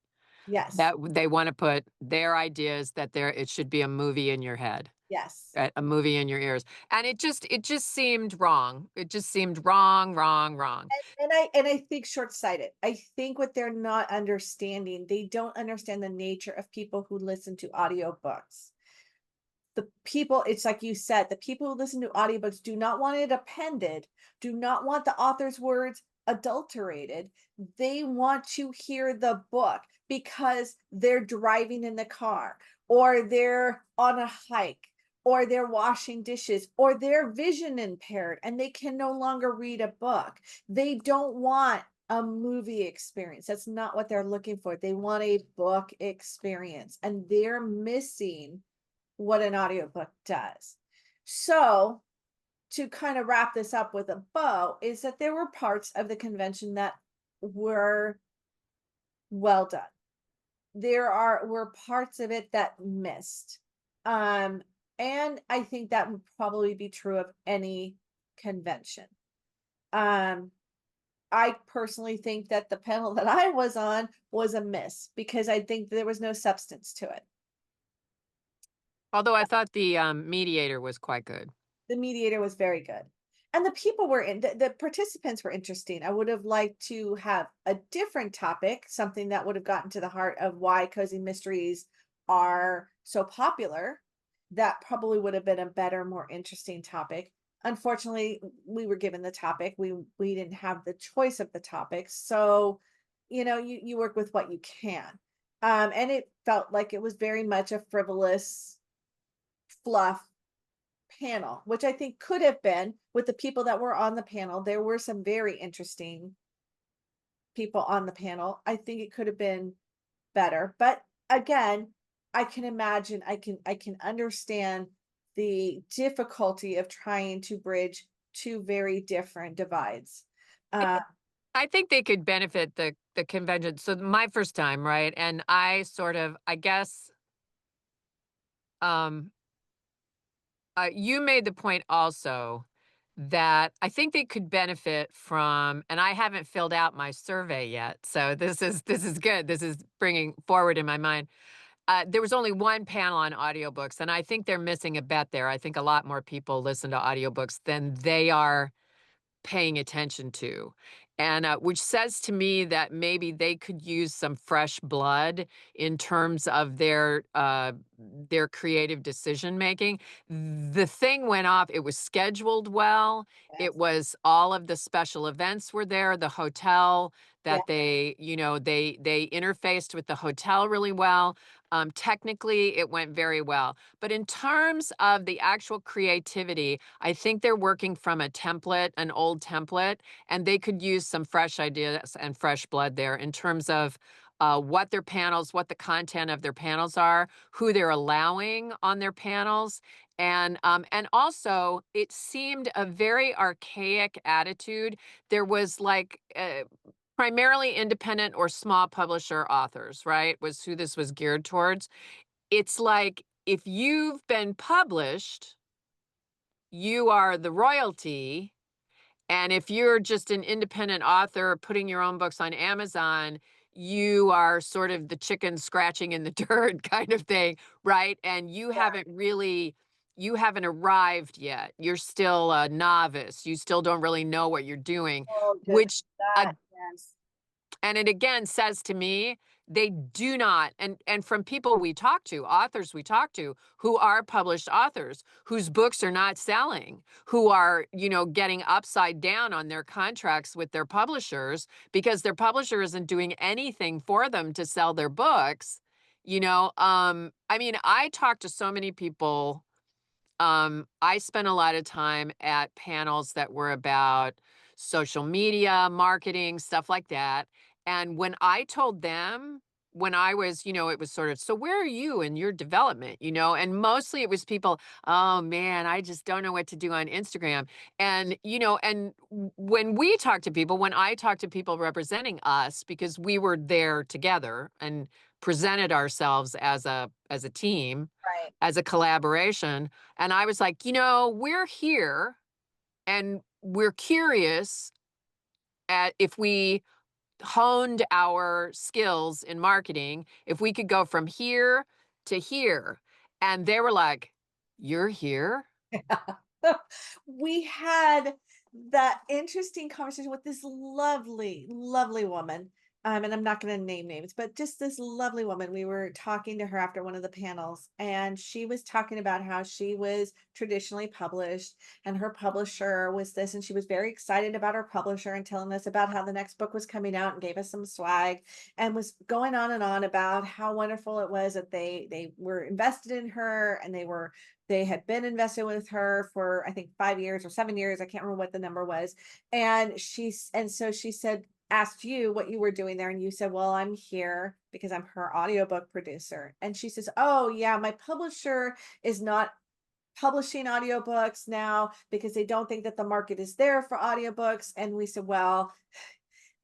Yes. that they wanna put their ideas that it should be a movie in your head, Yes. a movie in your ears, and it just seemed wrong. It just seemed wrong, wrong, wrong. And I think short-sighted. I think what they're not understanding, they don't understand the nature of people who listen to audiobooks. The people, it's like you said, the people who listen to audiobooks do not want it appended, do not want the author's words adulterated. They want to hear the book because they're driving in the car, or they're on a hike, or they're washing dishes, or they're vision impaired and they can no longer read a book. They don't want a movie experience. That's not what they're looking for. They want a book experience, and they're missing what an audiobook does. So, to kind of wrap this up with a bow, is that there were parts of the convention that were well done. Were parts of it that missed. Um, and I think that would probably be true of any convention. Um, I personally think that the panel that I was on was a miss because I think there was no substance to it. Although I thought the, mediator was quite good. The mediator was very good. And the people were the participants were interesting. I would have liked to have a different topic, something that would have gotten to the heart of why cozy mysteries are so popular. That probably would have been a better, more interesting topic. Unfortunately, we were given the topic. We didn't have the choice of the topic. So, you work with what you can. And it felt like it was very much a fluff panel, which I think could have been with the people that were on the panel. There were some very interesting people on the panel. I think it could have been better. But again, I can imagine, I can understand the difficulty of trying to bridge two very different divides. Uh, I think they could benefit the convention. So my first time, right? And I sort of, I guess, um, you made the point also that I think they could benefit from, and I haven't filled out my survey yet, so this is good. This is bringing forward in my mind. There was only one panel on audiobooks, and I think they're missing a bet there. I think a lot more people listen to audiobooks than they are paying attention to. And which says to me that maybe they could use some fresh blood in terms of their creative decision making. The thing went off. It was scheduled well. It yes. was all of the special events were there. The hotel Yeah. that they interfaced with the hotel really well. Technically, it went very well. But in terms of the actual creativity, I think they're working from a template, an old template, and they could use some fresh ideas and fresh blood there in terms of what their panels, what the content of their panels are, who they're allowing on their panels. And also, it seemed a very archaic attitude. There was like primarily independent or small publisher authors, right? Was who this was geared towards. It's like if you've been published, you are the royalty. And if you're just an independent author putting your own books on Amazon, you are sort of the chicken scratching in the dirt kind of thing, right? And you haven't arrived yet. You're still a novice. You still don't really know what you're doing, Oh, good. which That, yes. and it again says to me, they do not, and from people we talk to, authors we talk to, who are published authors, whose books are not selling, who are, getting upside down on their contracts with their publishers because their publisher isn't doing anything for them to sell their books. I mean, I talk to so many people. I spent a lot of time at panels that were about social media, marketing, stuff like that. And when I told them, when I was, it was sort of, so where are you in your development, And mostly it was people, oh man, I just don't know what to do on Instagram. And, when we talk to people, when I talk to people representing us, because we were there together and presented ourselves as a team, Right. as a collaboration. And I was like, we're here and we're curious at if we honed our skills in marketing, if we could go from here to here. And they were like, you're here? We had that interesting conversation with this lovely, lovely woman. And I'm not going to name names, but just this lovely woman. We were talking to her after one of the panels, and she was talking about how she was traditionally published and her publisher was this. And she was very excited about her publisher and telling us about how the next book was coming out and gave us some swag and was going on and on about how wonderful it was that they were invested in her and they had been invested with her for I think 5 years or 7 years. I can't remember what the number was. And so she said, asked you what you were doing there. And you said, well, I'm here because I'm her audiobook producer. And she says, oh yeah, my publisher is not publishing audiobooks now because they don't think that the market is there for audiobooks. And we said, well,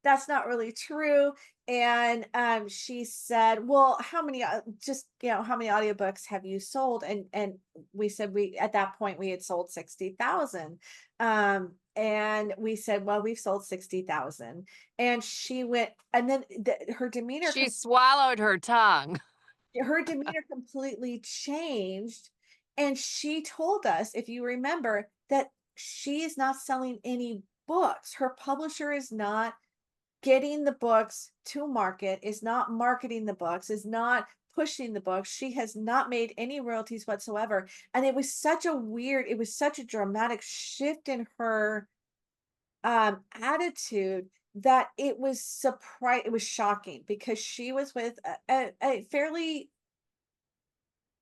that's not really true. And she said, well, how many how many audiobooks have you sold? And we said we at that point we had sold 60,000. And we said, well, we've sold 60,000. And she went, and then her demeanor She swallowed her tongue. completely changed. And she told us, if you remember, that she is not selling any books. Her publisher is not getting the books to market, is not marketing the books, is not pushing the books. She has not made any royalties whatsoever. And it was such a dramatic shift in her attitude that it was shocking because she was with a fairly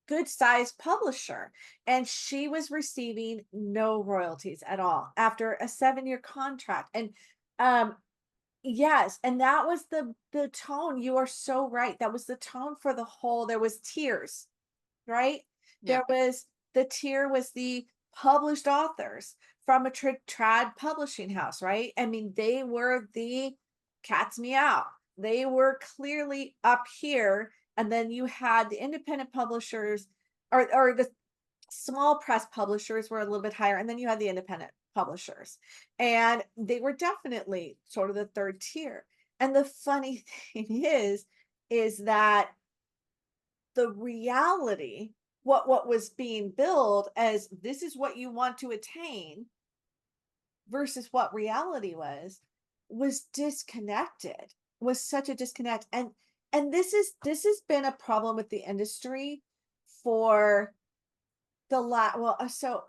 good sized publisher, and she was receiving no royalties at all after a 7-year contract. And um yes, and that was the tone. You are so right. That was the tone for the whole. There was tears, right? Yeah. There was the tier was the published authors from a trad publishing house, right? I mean, they were the cat's meow. They were clearly up here, and then you had the independent publishers, or the small press publishers were a little bit higher, and then you had the independent publishers, and they were definitely sort of the third tier. And the funny thing is that the reality, what was being billed as this is what you want to attain versus what reality was disconnected, was such a disconnect. And this has been a problem with the industry for so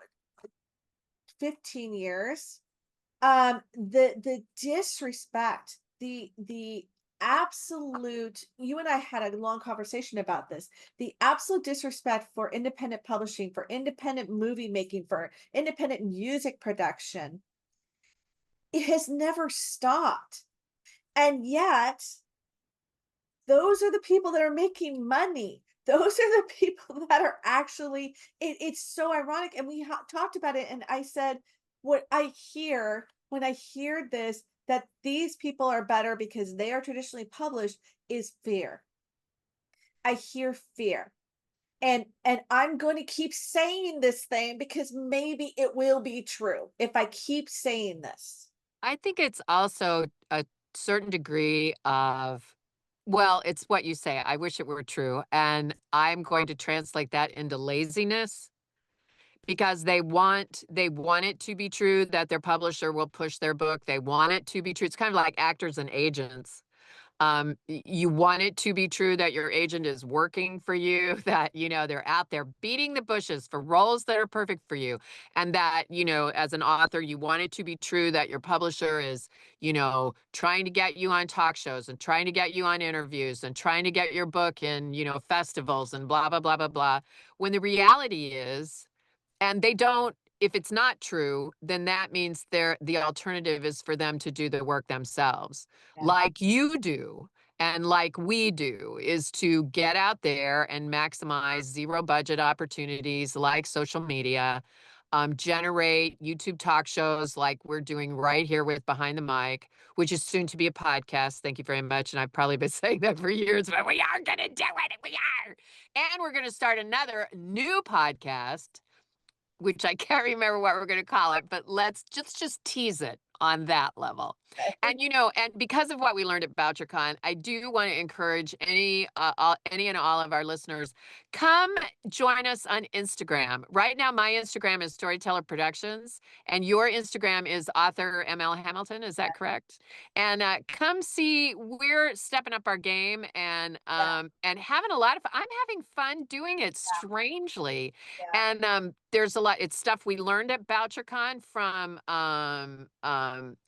15 years. The disrespect, the absolute, you and I had a long conversation about this, the absolute disrespect for independent publishing, for independent movie making, for independent music production, it has never stopped. And yet those are the people that are making money. Those are the people that are actually, it's so ironic. And we talked about it. And I said, what I hear when I hear this, that these people are better because they are traditionally published, is fear. I hear fear. And I'm going to keep saying this thing because maybe it will be true if I keep saying this. I think it's also a certain degree of, well, it's what you say. I wish it were true. And I'm going to translate that into laziness because they want it to be true that their publisher will push their book. They want it to be true. It's kind of like actors and agents. You want it to be true that your agent is working for you, that, they're out there beating the bushes for roles that are perfect for you. And that, as an author, you want it to be true that your publisher is, trying to get you on talk shows and trying to get you on interviews and trying to get your book in, festivals and blah, blah, blah, blah, blah. When the reality is, and they don't, if it's not true, then that means the alternative is for them to do the work themselves, Yeah. like you do and like we do, is to get out there and maximize zero budget opportunities like social media, generate YouTube talk shows like we're doing right here with Behind the Mic, which is soon to be a podcast. Thank you very much. And I've probably been saying that for years, but we are going to do it. We are. And we're going to start another new podcast which I can't remember what we're gonna call it, but let's just tease it on that level. Okay. And because of what we learned at BoucherCon, I do wanna encourage any and all of our listeners, come join us on Instagram. Right now, my Instagram is Storyteller Productions, and your Instagram is author ML Hamilton, is that correct? And, come see, we're stepping up our game Yeah. and having a lot of I'm having fun doing it strangely. Yeah. And, there's a lot it's stuff we learned at BoucherCon from,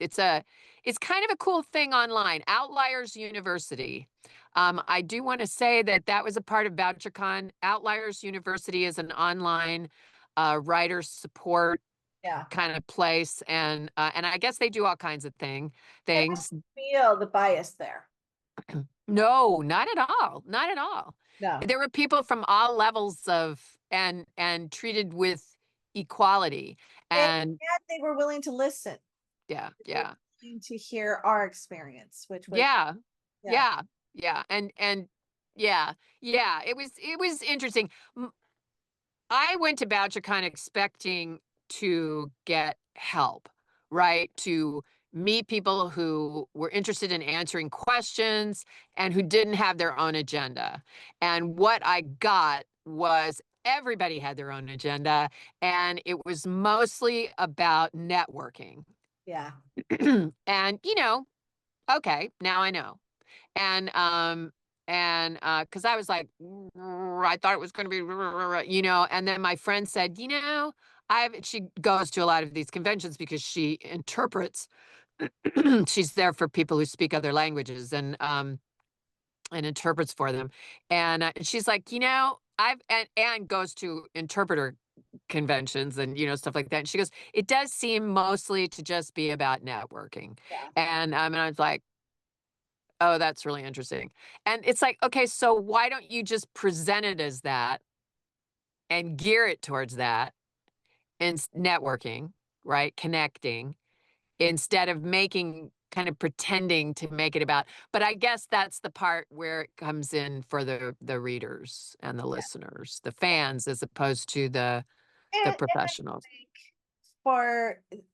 it's kind of a cool thing online, Outliers University. I do wanna say that that was a part of BoucherCon. Outliers University is an online, writer support Yeah. kind of place, and I guess they do all kinds of And things. I feel the bias there. No, not at all, not at all. No. There were people from all levels of and treated with equality, And and yet they were willing to listen. yeah, They were yeah. willing to hear our experience, which was, Yeah, yeah, yeah, yeah, and yeah, yeah, it was interesting. I went to Boucher kind of expecting to get help, right? To meet people who were interested in answering questions and who didn't have their own agenda. And what I got was everybody had their own agenda, and it was mostly about networking. yeah, And, okay, now I know. And, because I was like, I thought it was gonna be," and then my friend said, she goes to a lot of these conventions because she interprets. She's there for people who speak other languages and interprets for them. And, she's like, and goes to interpreter conventions and, stuff like that. And she goes, "It does seem mostly to just be about networking." Yeah. And I was like, "Oh, that's really interesting." And it's like, "Okay, so why don't you just present it as that and gear it towards that and networking, right? Connecting instead of making kind of pretending to make it about." But I guess that's the part where it comes in for the readers and the Yeah. listeners, the fans, as opposed to the And I professionals. think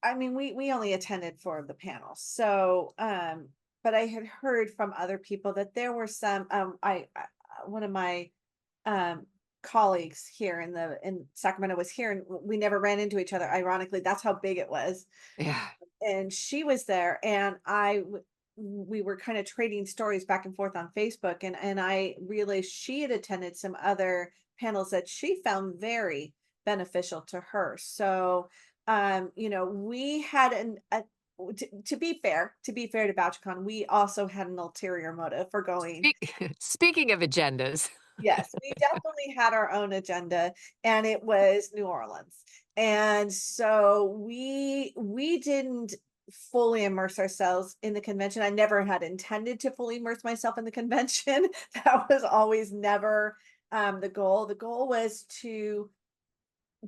I mean, we only attended 4 of the panels. So, but I had heard from other people that there were some, one of my, um, colleagues here in Sacramento was here, and we never ran into each other. Ironically, that's how big it was. Yeah. And she was there, and we were kind of trading stories back and forth on Facebook, and I realized she had attended some other panels that she found very beneficial to her. So, we had to be fair to BouchCon, we also had an ulterior motive for going. Speaking of agendas. Yes, we definitely had our own agenda, and it was New Orleans. And so we didn't fully immerse ourselves in the convention. I never had intended to fully immerse myself in the convention. That was always never the goal. The goal was to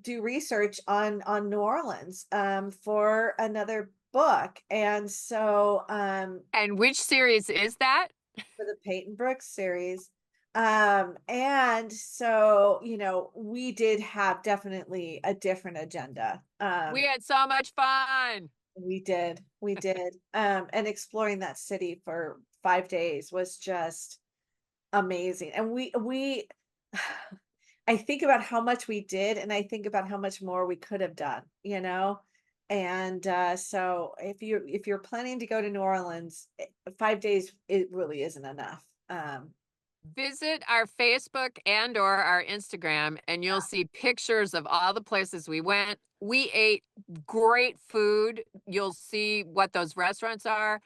do research on New Orleans for another book. And so And which series is that? for the Peyton Brooks series. And so, we did have definitely a different agenda. We had so much fun. We did. And exploring that city for 5 days was just amazing. And I think about how much we did, and I think about how much more we could have done, And so if you're planning to go to New Orleans, 5 days, it really isn't enough. Visit our Facebook and or our Instagram, and you'll see pictures of all the places we went. We ate great food. You'll see what those restaurants are.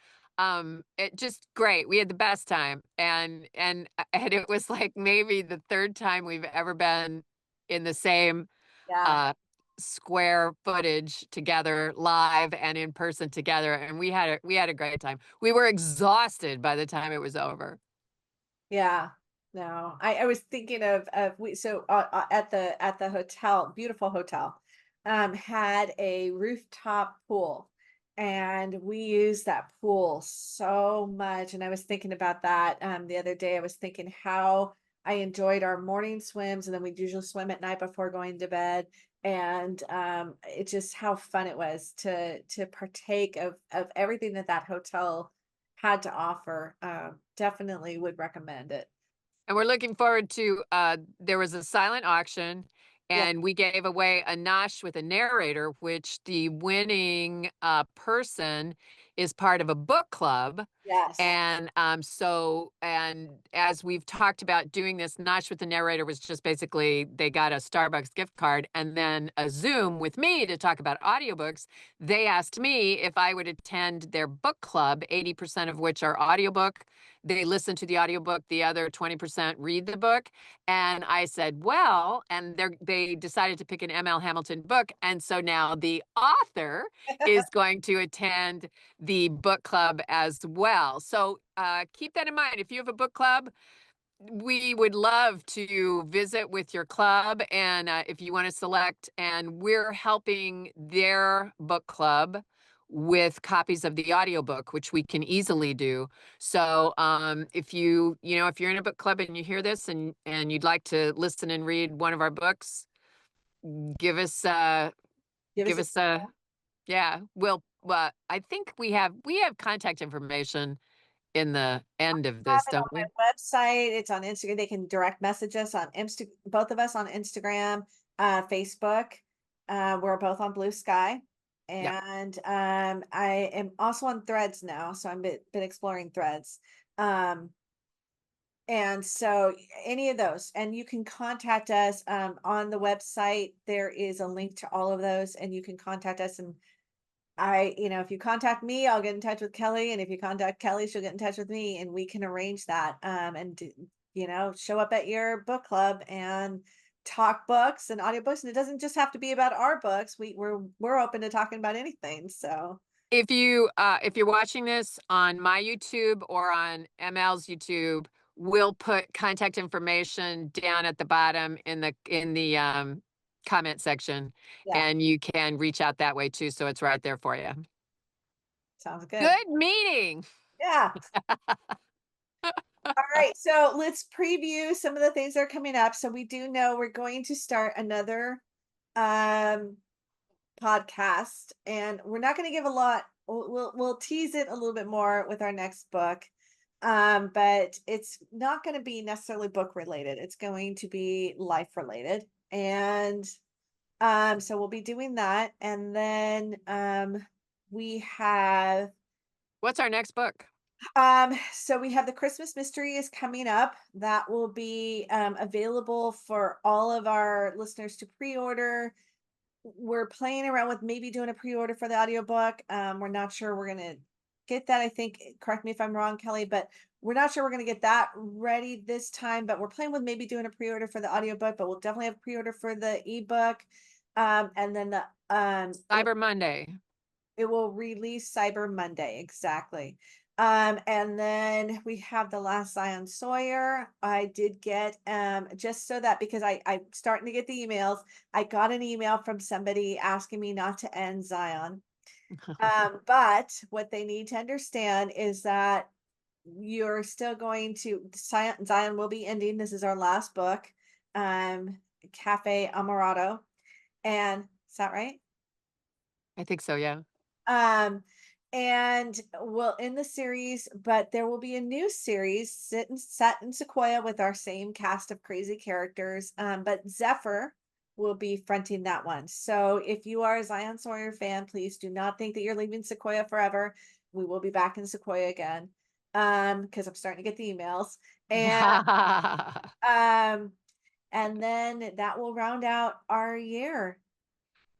It just great. We had the best time. And it was like maybe the third time we've ever been in the same Yeah. uh square footage together, live and in person together, and we had a great time. We were exhausted by the time it was over. Yeah. No, I was thinking of we so at the hotel, beautiful hotel, had a rooftop pool, and we used that pool so much. And I was thinking about that the other day. I was thinking how I enjoyed our morning swims, and then we usually swim at night before going to bed. And it just how fun it was to partake of everything that that hotel had to offer. Definitely would recommend it. And we're looking forward to there was a silent auction, Yeah. and we gave away a nosh with a narrator, which the winning person is part of a book club. Yes. And as we've talked about doing this, nosh with the narrator was just basically they got a Starbucks gift card and then a Zoom with me to talk about audiobooks. They asked me if I would attend their book club, 80% of which are audiobook. They listen to the audiobook, the other 20% read the book. And I said, well, and they decided to pick an ML Hamilton book. And so now the author is going to attend the book club as well. So keep that in mind. If you have a book club, we would love to visit with your club, and if you want to select, and we're helping their book club with copies of the audiobook, which we can easily do. So if you're in a book club and you hear this and you'd like to listen and read one of our books, give us Give us give a us a yeah, we'll I think we have contact information in the end of have this, it on don't we? my website. It's on Instagram. They can direct message us on both of us on Instagram, Facebook. We're both on Blue Sky. Yep. And I am also on Threads now, so I've been exploring Threads. Um, and so any of those, and you can contact us on the website. There is a link to all of those, and you can contact us. And if you contact me, I'll get in touch with Kelley, and if you contact Kelley, she'll get in touch with me, and we can arrange that, and show up at your book club and talk books and audiobooks. And it doesn't just have to be about our books. We're open to talking about anything. So If you're watching this on my YouTube or on ML's YouTube, we'll put contact information down at the bottom in the comment section, yeah, and you can reach out that way too, so it's right there for you. sounds good. Good meeting. Yeah. All right. So let's preview some of the things that are coming up. So we do know we're going to start another um podcast, and we're not going to give a lot. We'll tease it a little bit more with our next book. But it's not going to be necessarily book related. It's going to be life related. And so we'll be doing that. And then we have What's our next book? so we have the Christmas Mystery is coming up. That will be available for all of our listeners to pre-order. We're playing around with maybe doing a pre-order for the audiobook. We're not sure we're gonna get that. I think, correct me if I'm wrong, Kelly, but we're not sure we're gonna get that ready this time. But we're playing with maybe doing a pre-order for the audiobook, but we'll definitely have pre-order for the ebook. And then the Cyber Monday. it will release Cyber Monday, exactly. And then we have The Last Zion Sawyer. I did get just so that because I'm starting to get the emails, I got an email from somebody asking me not to end Zion. But what they need to understand is that you're still going to Zion will be ending. This is our last book, Cafe Amarato. And is that right? I think so, yeah. Um, and we'll end the series, but there will be a new series set in Sequoia with our same cast of crazy characters. But Zephyr will be fronting that one. So if you are a Zion Sawyer fan, please do not think that you're leaving Sequoia forever. We will be back in Sequoia again. Because I'm starting to get the emails. Um, and then that will round out our year.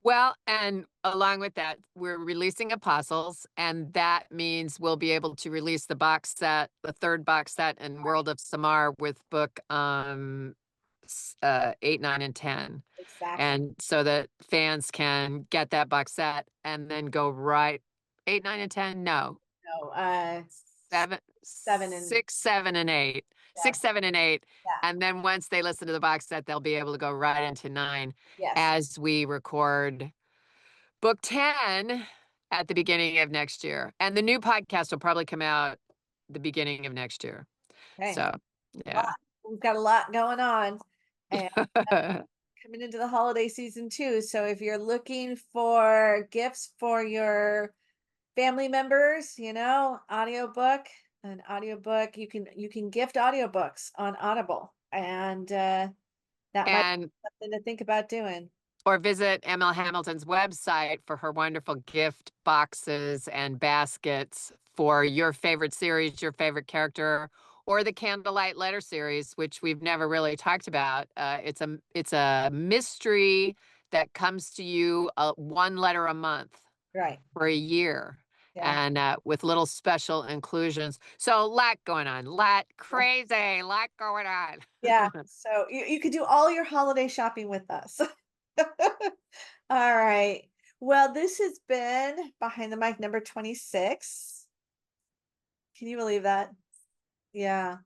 Well, and along with that, we're releasing Apostles, and that means we'll be able to release the box set, the third box set in World of Samar with book 8, 9, and 10. Exactly. And so that fans can get that box set and then go right 8, 9, and 10. No, No, seven, 7 and 6, 7, and 8. yeah, 6, 7, and 8. yeah, And then once they listen to the box set, they'll be able to go right into 9 yes. as we record book 10 at the beginning of next year. And the new podcast will probably come out the beginning of next year. Okay. So, Lot. yeah. We've got a lot going on and coming into the holiday season too. So if you're looking for gifts for your family members, an audiobook, you can gift audiobooks on Audible, and that might And be something to think about doing. or visit ML Hamilton's website for her wonderful gift boxes and baskets for your favorite series, your favorite character, or the Candlelight Letter series, which we've never really talked about. It's a mystery that comes to you one letter a month Right. for a year, Yeah. and with little special inclusions. So a lot going on, lot going on. Yeah. So you could do all your holiday shopping with us. All right. Well, this has been Behind the Mic number 26. Can you believe that? Yeah.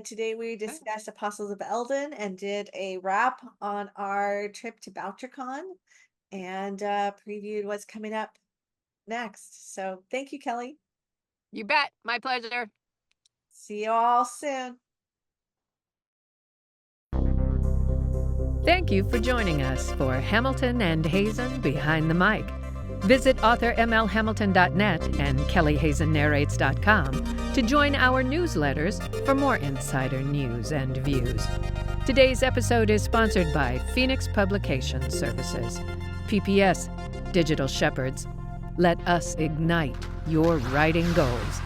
Today we discussed Apostles of Eldon and did a wrap on our trip to BoucherCon and previewed what's coming up next. So thank you, Kelly. You bet. My pleasure. See you all soon. Thank you for joining us for Hamilton and Hazen Behind the Mic. Visit authormlhamilton.net and kellyhazennarrates.com to join our newsletters for more insider news and views. Today's episode is sponsored by Phoenix Publication Services. PPS, Digital Shepherds. Let us ignite your writing goals.